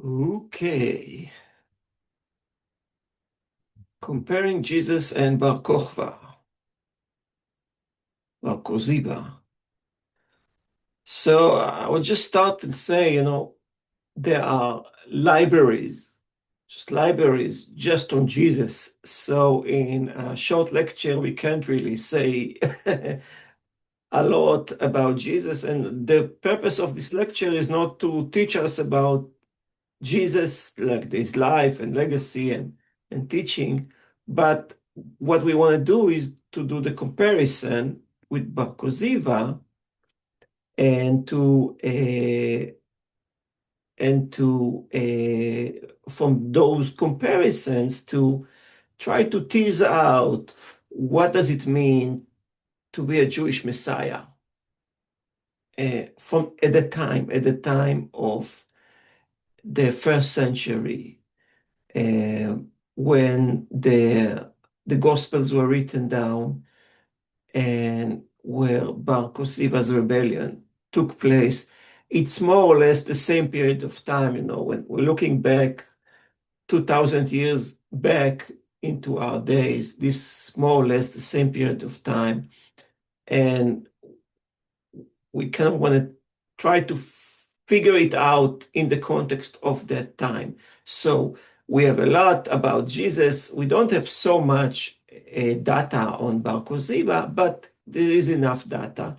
Okay. Comparing Jesus and Bar Kosiba. So I would just start and say, there are libraries just on Jesus. So in a short lecture, we can't really say a lot about Jesus. And the purpose of this lecture is not to teach us about Jesus, like his life and legacy and teaching. But what we want to do is to do the comparison with Bar Kosiva and from those comparisons to try to tease out what does it mean to be a Jewish Messiah from at the time of the first century uh, when the Gospels were written down and where Bar Kosiba's rebellion took place. It's more or less the same period of time, when we're looking back 2000 years back into our days, this more or less the same period of time. And we kind of want to try to figure it out in the context of that time. So we have a lot about Jesus. We don't have so much data on Bar Kosiba, but there is enough data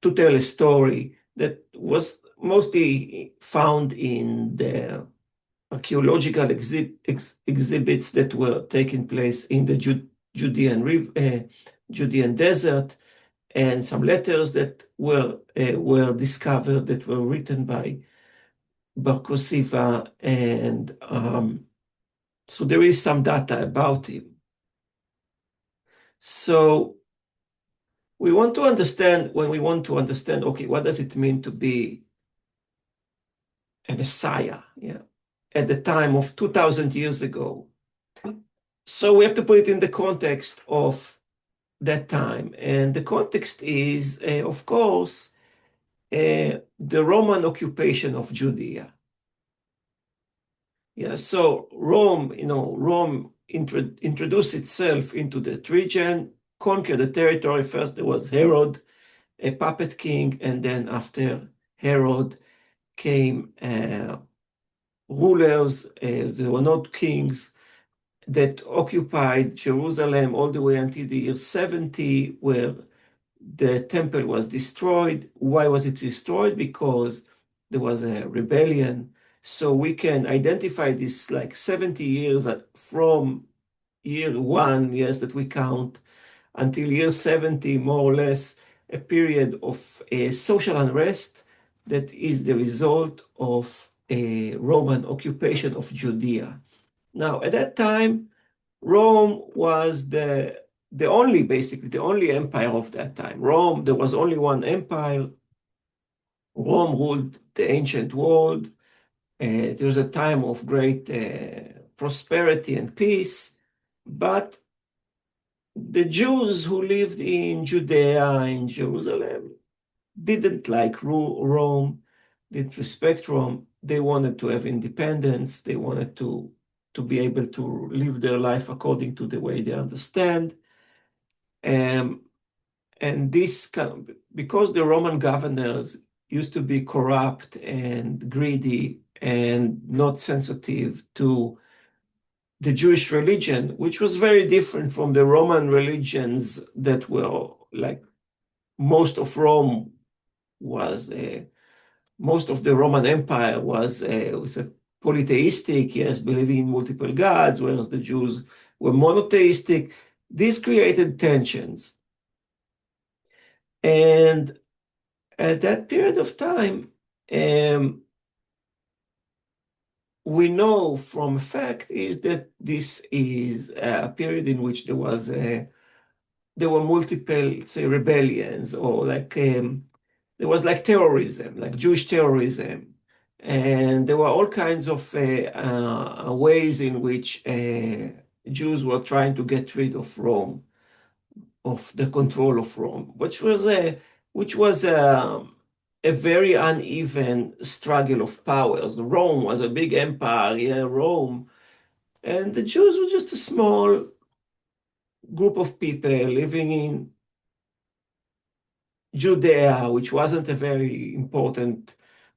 to tell a story that was mostly found in the archaeological exhibits that were taking place in the Judean desert, and some letters that were discovered that were written by Bar Kosiva, and so there is some data about him. So when we want to understand, okay, what does it mean to be a Messiah? Yeah, at the time of 2000 years ago. So we have to put it in the context of that time. And the context is, of course, the Roman occupation of Judea. Yeah, so Rome introduced itself into that region, conquered the territory. First, there was Herod, a puppet king, and then after Herod came rulers. There were not kings that occupied Jerusalem all the way until the year 70, where the temple was destroyed. Why was it destroyed? Because there was a rebellion. So we can identify this like 70 years from year one, yes, that we count, until year 70, more or less, a period of social unrest that is the result of a Roman occupation of Judea. Now, at that time, Rome was basically the only empire of that time. There was only one empire. Rome ruled the ancient world. There was a time of great prosperity and peace, but the Jews who lived in Judea, in Jerusalem, didn't like Rome, didn't respect Rome. They wanted to have independence. They wanted to be able to live their life according to the way they understand. Um, and because the Roman governors used to be corrupt and greedy and not sensitive to the Jewish religion, which was very different from the Roman religions that were like most of Rome was, most of the Roman Empire was a polytheistic, yes, believing in multiple gods, whereas the Jews were monotheistic. This created tensions. And at that period of time, um, we know from fact is that this is a period in which there were multiple, say, rebellions, or like there was like terrorism, like Jewish terrorism, and there were all kinds of ways in which Jews were trying to get rid of Rome, of the control of Rome, which was a very uneven struggle of powers. Rome was a big empire, yeah, Rome. And the Jews were just a small group of people living in Judea, which wasn't a very important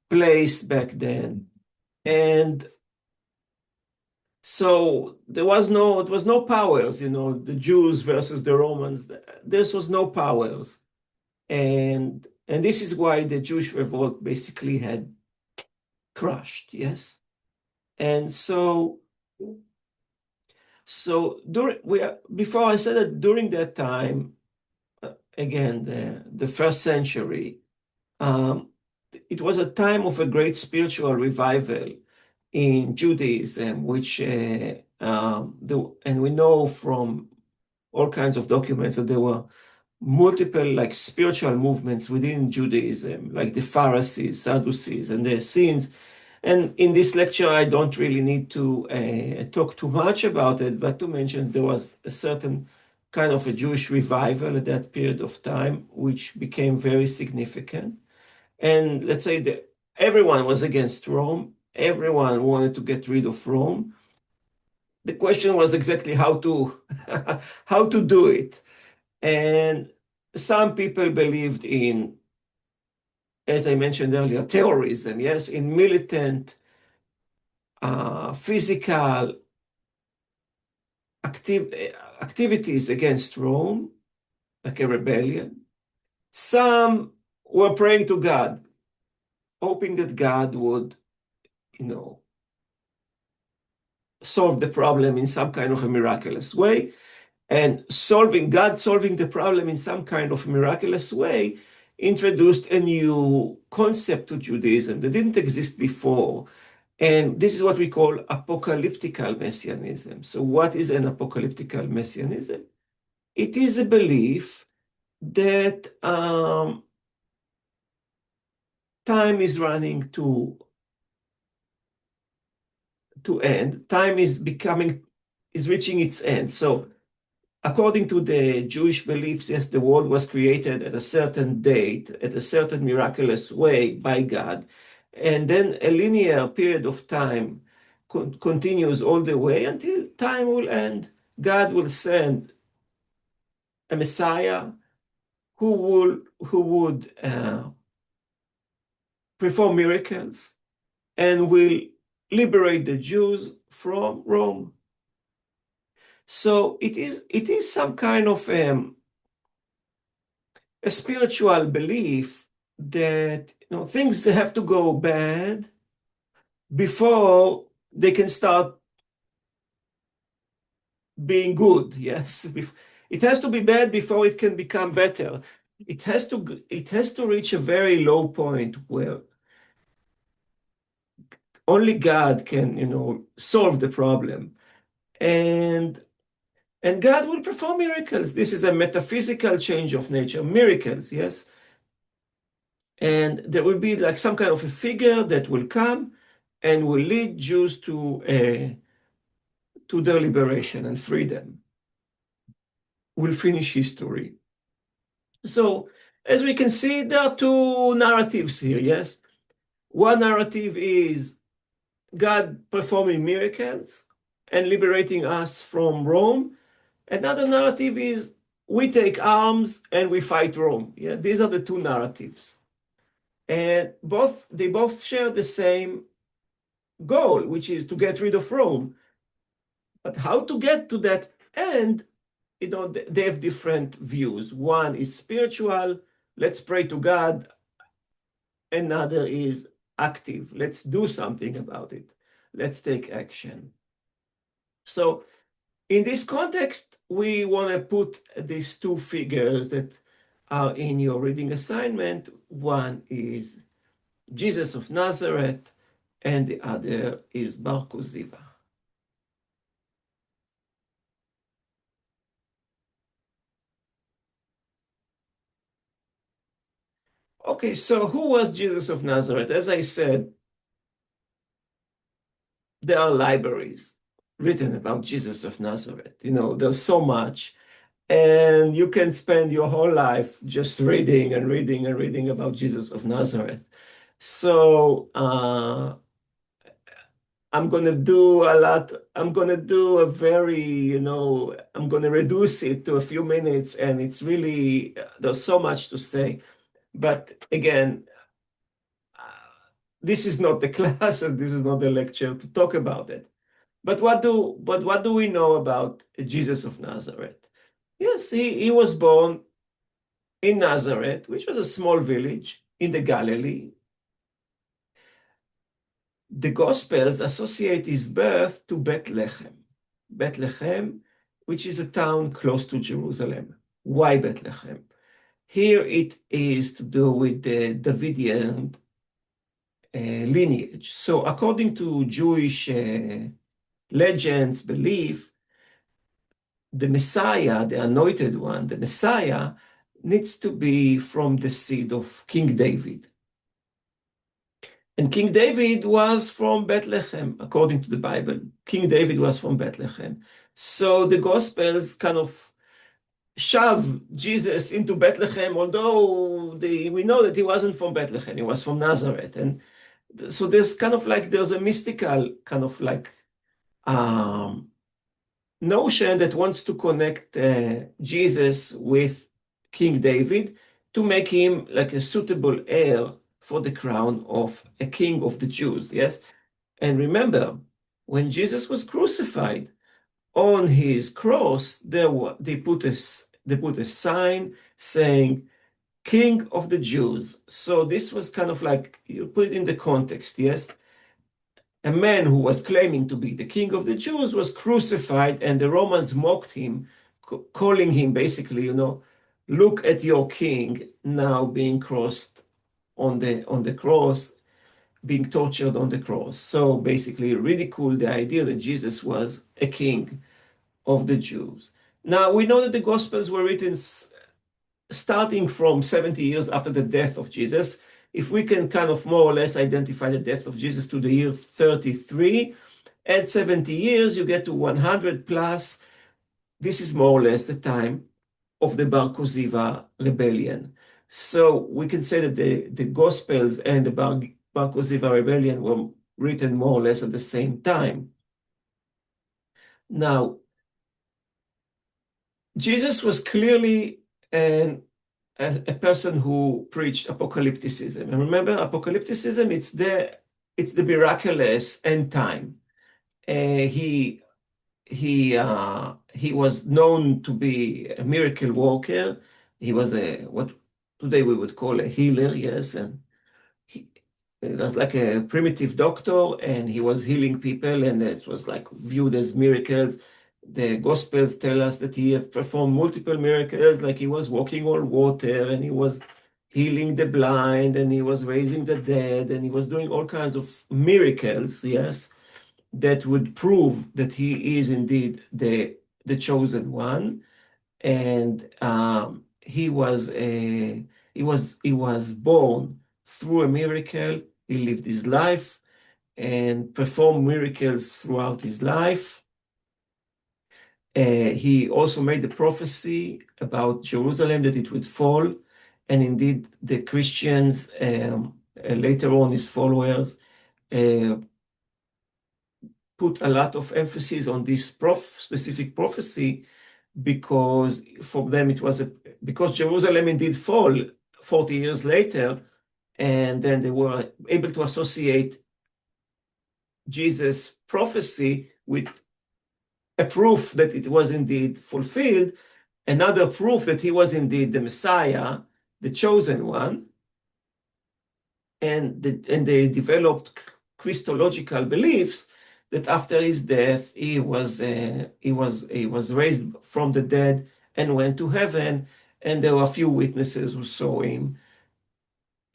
place back then. And so it was no powers, the Jews versus the Romans. This was no powers. And this is why the Jewish revolt basically had crushed, yes. And before I said that during that time, again, the first century, um, it was a time of a great spiritual revival in Judaism, and we know from all kinds of documents that there were multiple like spiritual movements within Judaism, like the Pharisees, Sadducees, and the Essenes. And in this lecture, I don't really need to talk too much about it, but to mention there was a certain kind of a Jewish revival at that period of time, which became very significant. And let's say that everyone was against Rome. Everyone wanted to get rid of Rome. The question was exactly how to how to do it. And some people believed in, as I mentioned earlier, terrorism, yes, in militant, physical activities against Rome, like a rebellion. Some were praying to God, hoping that God would, you know, solve the problem in some kind of a miraculous way. And God solving the problem in some kind of miraculous way introduced a new concept to Judaism that didn't exist before. And this is what we call apocalyptical messianism. So what is an apocalyptical messianism? It is a belief that time is running to end. Time is reaching its end. So according to the Jewish beliefs, yes, the world was created at a certain date, at a certain miraculous way by God. And then a linear period of time continues all the way until time will end. God will send a Messiah who would perform miracles and will liberate the Jews from Rome. So it is some kind of a spiritual belief that things have to go bad before they can start being good. Yes, it has to be bad before it can become better. It has to reach a very low point where only God can solve the problem, and God will perform miracles. This is a metaphysical change of nature, miracles, yes. And there will be like some kind of a figure that will come and will lead Jews to their liberation and freedom. Will finish history. So as we can see, there are two narratives here, yes? One narrative is God performing miracles and liberating us from Rome. Another narrative is we take arms and we fight Rome. Yeah, these are the two narratives. And they both share the same goal, which is to get rid of Rome. But how to get to that end, they have different views. One is spiritual, let's pray to God. Another is active, let's do something about it. Let's take action. So in this context, we want to put these two figures that are in your reading assignment. One is Jesus of Nazareth, and the other is Bar Kosiba. Okay, so who was Jesus of Nazareth? As I said, there are libraries written about Jesus of Nazareth. There's so much. And you can spend your whole life just reading and reading and reading about Jesus of Nazareth. So I'm going to do a lot. I'm going to do a very, I'm going to reduce it to a few minutes, and it's really, there's so much to say. But again, uh, this is not the class and this is not the lecture to talk about it. But what do we know about Jesus of Nazareth? Yes, he was born in Nazareth, which was a small village in the Galilee. The Gospels associate his birth to Bethlehem. Bethlehem, which is a town close to Jerusalem. Why Bethlehem? Here it is to do with the Davidian lineage. So according to Jewish legends, belief, the Messiah, the anointed one, the Messiah, needs to be from the seed of King David. And King David was from Bethlehem, according to the Bible. King David was from Bethlehem. So the Gospels kind of shove Jesus into Bethlehem, although we know that he wasn't from Bethlehem, he was from Nazareth. And so there's a mystical kind of like um, notion that wants to connect Jesus with King David to make him like a suitable heir for the crown of a king of the Jews. Yes. And remember, when Jesus was crucified on his cross, they put a sign saying, King of the Jews. So this was kind of like, you put it in the context, yes? A man who was claiming to be the king of the Jews was crucified, and the Romans mocked him, calling him basically, look at your king now being crossed on the cross, being tortured on the cross. So basically ridiculed the idea that Jesus was a king of the Jews. Now we know that the Gospels were written starting from 70 years after the death of Jesus. If we can kind of more or less identify the death of Jesus to the year 33, at 70 years, you get to 100 plus. This is more or less the time of the Bar Kosiba rebellion. So we can say that the Gospels and the Bar Kosiba rebellion were written more or less at the same time. Now, Jesus was clearly a person who preached apocalypticism. And remember, apocalypticism, it's the miraculous end time. He was known to be a miracle worker. He was what today we would call a healer, yes, and he was like a primitive doctor, and he was healing people, and it was like viewed as miracles. The Gospels tell us that he have performed multiple miracles, like he was walking on water, and he was healing the blind, and he was raising the dead, and he was doing all kinds of miracles, yes, that would prove that he is indeed the chosen one. And he was born through a miracle. He lived his life and performed miracles throughout his life. He also made a prophecy about Jerusalem, that it would fall. And indeed, the Christians, later on his followers, put a lot of emphasis on this specific prophecy, because for them it was because Jerusalem indeed fall 40 years later, and then they were able to associate Jesus' prophecy with a proof that it was indeed fulfilled, another proof that he was indeed the Messiah, the chosen one, and they developed Christological beliefs that after his death he was raised from the dead and went to heaven, and there were a few witnesses who saw him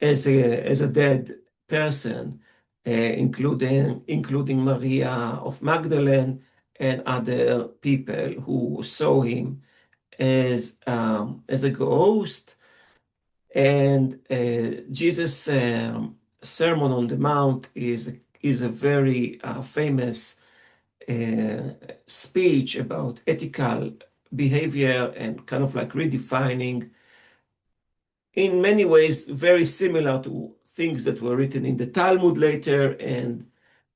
as a dead person, including Maria of Magdalene and other people who saw him as a ghost. And Jesus' Sermon on the Mount is a very famous speech about ethical behavior, and kind of like redefining, in many ways, very similar to things that were written in the Talmud later and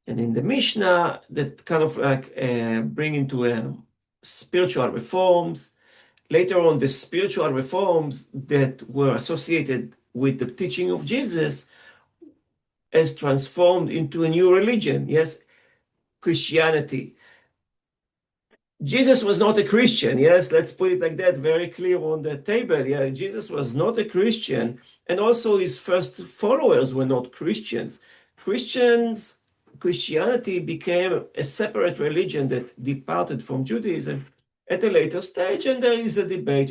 in the Mishnah that kind of like bring into spiritual reforms. Later on, the spiritual reforms that were associated with the teaching of Jesus has transformed into a new religion, yes, Christianity. Jesus was not a Christian, yes, let's put it like that, very clear on the table. Yeah, Jesus was not a Christian, and also his first followers were not Christians. Christianity became a separate religion that departed from Judaism at a later stage, and there is a debate,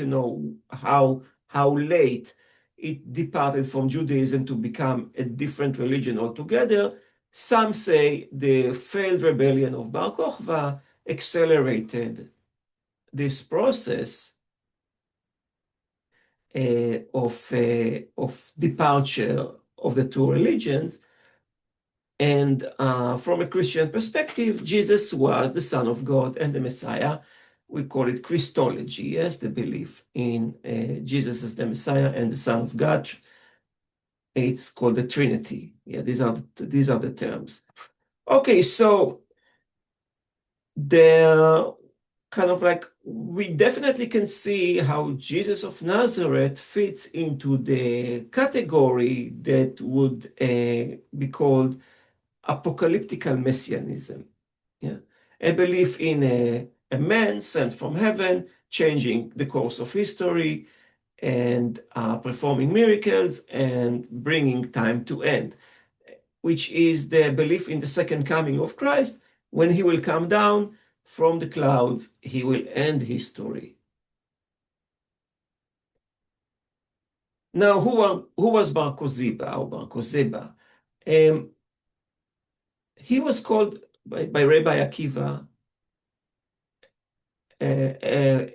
how late it departed from Judaism to become a different religion altogether. Some say the failed rebellion of Bar Kokhba accelerated this process of departure of the two religions. And from a Christian perspective, Jesus was the Son of God and the Messiah. We call it Christology, yes, the belief in Jesus as the Messiah and the Son of God. It's called the Trinity. Yeah, these are the terms. Okay, so the kind of like we definitely can see how Jesus of Nazareth fits into the category that would be called apocalyptical messianism. Yeah, a belief in a man sent from heaven, changing the course of history and performing miracles and bringing time to end, which is the belief in the second coming of Christ. When he will come down from the clouds, he will end history. Now, who was Bar Kosiba or Bar Kosiba? He was called by Rabbi Akiva a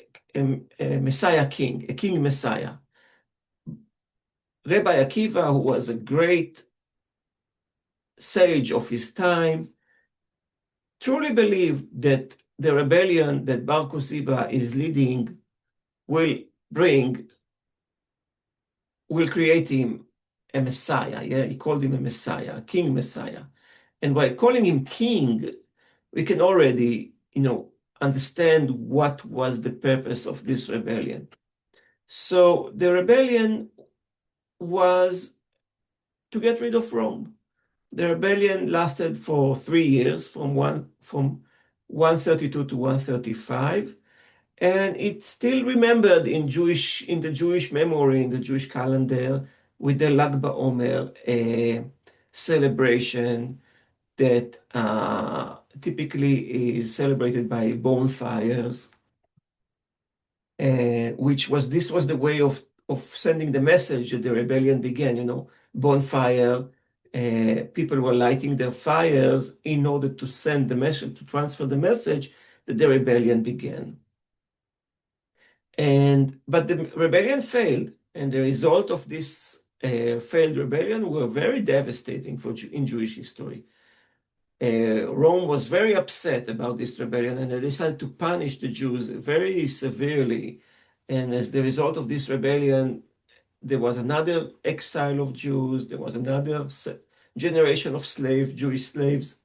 Messiah king, a king Messiah. Rabbi Akiva, who was a great sage of his time, truly believed that the rebellion that Bar Kosiba is leading will create him a Messiah. Yeah, he called him a Messiah, a king Messiah. And by calling him king, we can already, understand what was the purpose of this rebellion. So the rebellion was to get rid of Rome. The rebellion lasted for 3 years, from 132 to 135, and it's still remembered in the Jewish memory, in the Jewish calendar, with the Lag BaOmer celebration that typically is celebrated by bonfires, this was the way of sending the message that the rebellion began, bonfire. People were lighting their fires in order to send the message, to transfer the message that the rebellion began. But the rebellion failed, and the result of this failed rebellion were very devastating in Jewish history. Rome was very upset about this rebellion, and they decided to punish the Jews very severely. And as the result of this rebellion, there was another exile of Jews. There was another generation of Jewish slaves.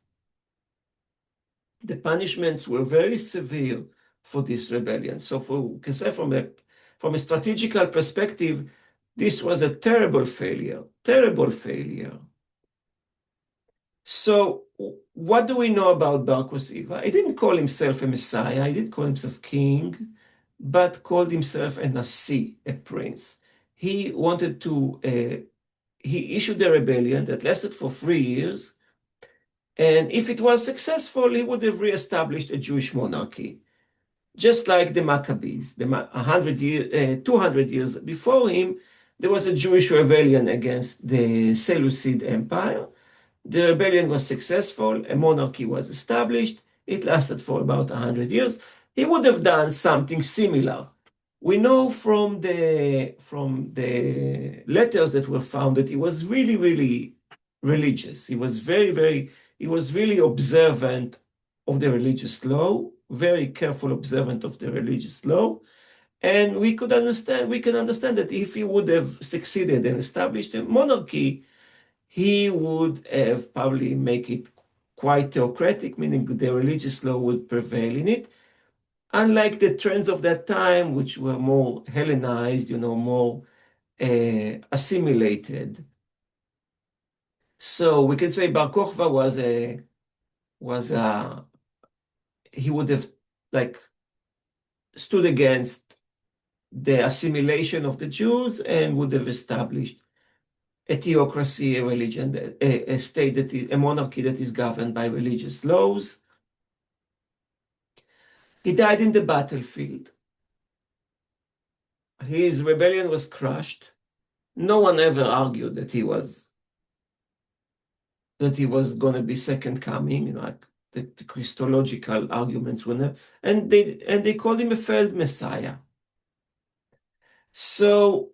The punishments were very severe for this rebellion. So we can say from a strategical perspective, this was a terrible failure, terrible failure. So what do we know about Bar Kosiba? He didn't call himself a Messiah. He didn't call himself king, but called himself a Nasi, a prince. He wanted to, he issued a rebellion that lasted for 3 years. And if it was successful, he would have reestablished a Jewish monarchy, just like the Maccabees. 200 years before him, there was a Jewish rebellion against the Seleucid Empire. The rebellion was successful, a monarchy was established, it lasted for about 100 years. He would have done something similar. We know from the letters that were found that he was really, really religious. He was really observant of the religious law, very careful observant of the religious law. And we can understand that if he would have succeeded and established a monarchy, he would have probably make it quite theocratic, meaning the religious law would prevail in it. Unlike the trends of that time, which were more Hellenized, more assimilated. So we can say Bar Kokhba was he would have like stood against the assimilation of the Jews and would have established a theocracy, a religion, a state that is a monarchy that is governed by religious laws. He died in the battlefield. His rebellion was crushed. No one ever argued that he was going to be second coming, like the Christological arguments were never, and they called him a failed Messiah. So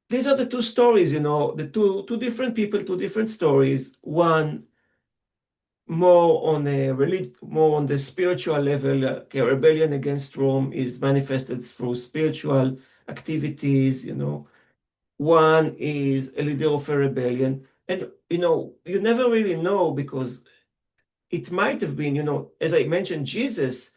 these are the two stories, the two different people, two different stories. One more on the spiritual level, a rebellion against Rome is manifested through spiritual activities, One is a leader of a rebellion. And, you never really know because it might have been, as I mentioned, Jesus,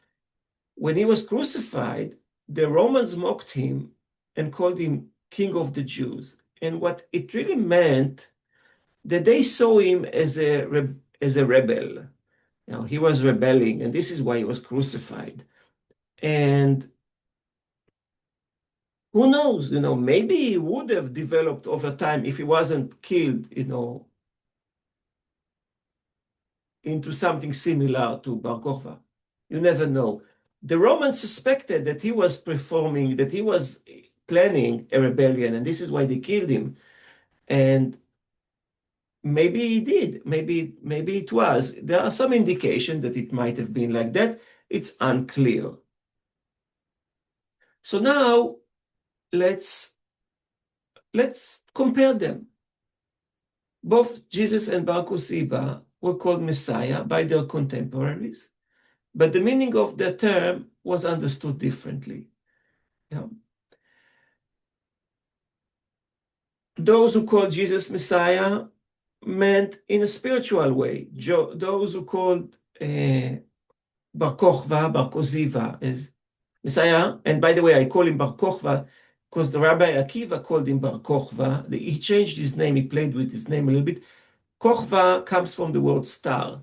when he was crucified, the Romans mocked him and called him King of the Jews. And what it really meant that they saw him as a rebel. He was rebelling, and this is why he was crucified. And who knows, maybe he would have developed over time if he wasn't killed, into something similar to Bar Kokhba. You never know. The Romans suspected that he was planning a rebellion, and this is why they killed him. And maybe he did. Maybe it was. There are some indications that it might have been like that. It's unclear. So now let's compare them. Both Jesus and Bar Kosiba were called Messiah by their contemporaries, but the meaning of the term was understood differently. Yeah. Those who called Jesus Messiah meant in a spiritual way. Those who called Bar Kokhba, Bar Kosiba as Messiah, and by the way, I call him Bar Kokhba because the Rabbi Akiva called him Bar Kokhba. He changed his name, he played with his name a little bit. Kokhba comes from the word star.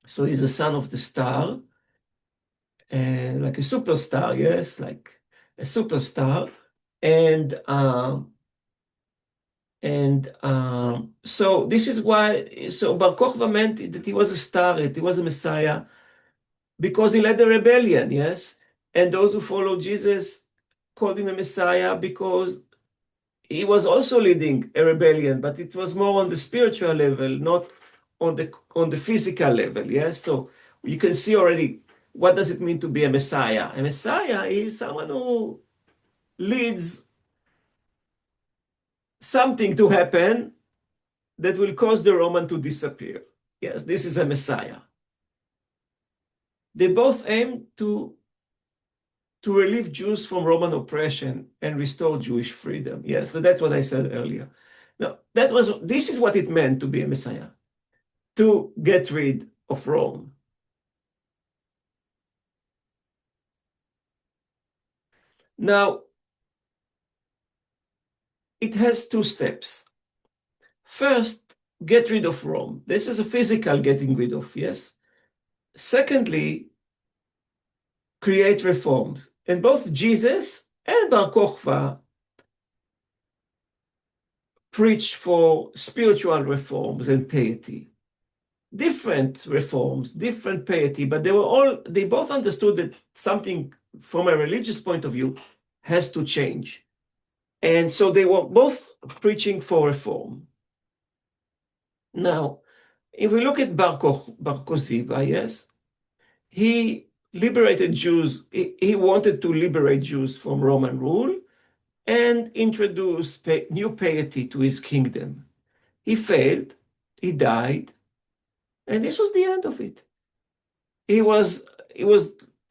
So he's the son of the star, like a superstar, yes, like a superstar. So this is why, so Bar Kokhba meant that he was a star, he was a Messiah, because he led a rebellion, yes? And those who followed Jesus called him a Messiah because he was also leading a rebellion, but it was more on the spiritual level, not on the physical level, yes? So you can see already what does it mean to be a Messiah? A Messiah is someone who leads something to happen that will cause the Roman to disappear. Yes, this is a Messiah. They both aim to relieve Jews from Roman oppression and restore Jewish freedom. Yes, so that's what I said earlier. Now, this is what it meant to be a Messiah, to get rid of Rome. Now, it has two steps. First, get rid of Rome. This is a physical getting rid of, yes? Secondly, create reforms. And both Jesus and Bar Kokhba preached for spiritual reforms and piety. Different reforms, different piety, but they both understood that something from a religious point of view has to change. And so they were both preaching for reform. Now, if we look at Bar Kosiba, yes, he liberated Jews. He wanted to liberate Jews from Roman rule and introduce new piety to his kingdom. He failed, he died, and this was the end of it. He was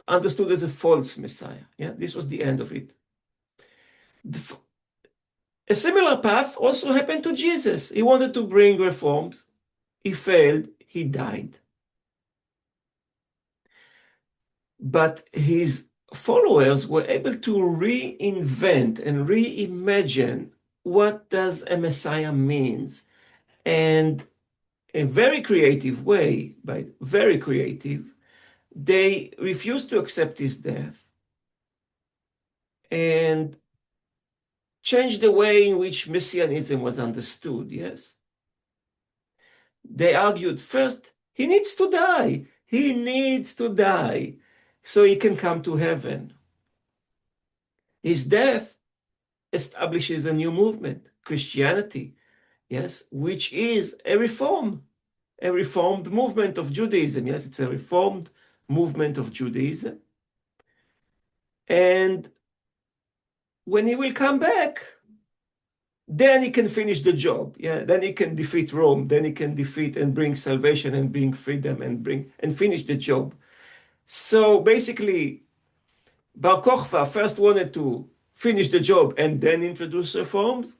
understood as a false Messiah. Yeah, this was the end of it. A similar path also happened to Jesus. He wanted to bring reforms. He failed. He died. But his followers were able to reinvent and reimagine what does a Messiah means. And in a very creative way, by very creative, they refused to accept his death and changed the way in which Messianism was understood, yes? They argued first, he needs to die. He needs to die so he can come to heaven. His death establishes a new movement, Christianity, yes, which is a reformed movement of Judaism. Yes, it's a reformed movement of Judaism. And when he will come back, then he can finish the job. Yeah, then he can defeat Rome. Then he can defeat and bring salvation and bring freedom and finish the job. So basically, Bar Kokhba first wanted to finish the job and then introduce reforms.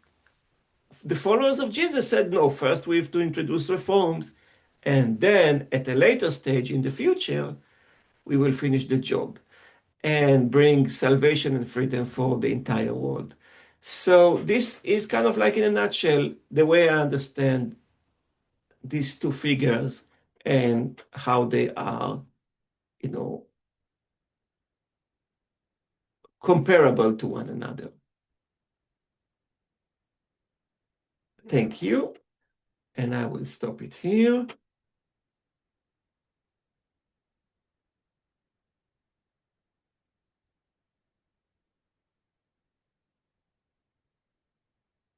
The followers of Jesus said, no, first we have to introduce reforms, and then at a later stage in the future, we will finish the job and bring salvation and freedom for the entire world. So this is kind of like, in a nutshell, the way I understand these two figures and how they are, you know, comparable to one another. Thank you. And I will stop it here.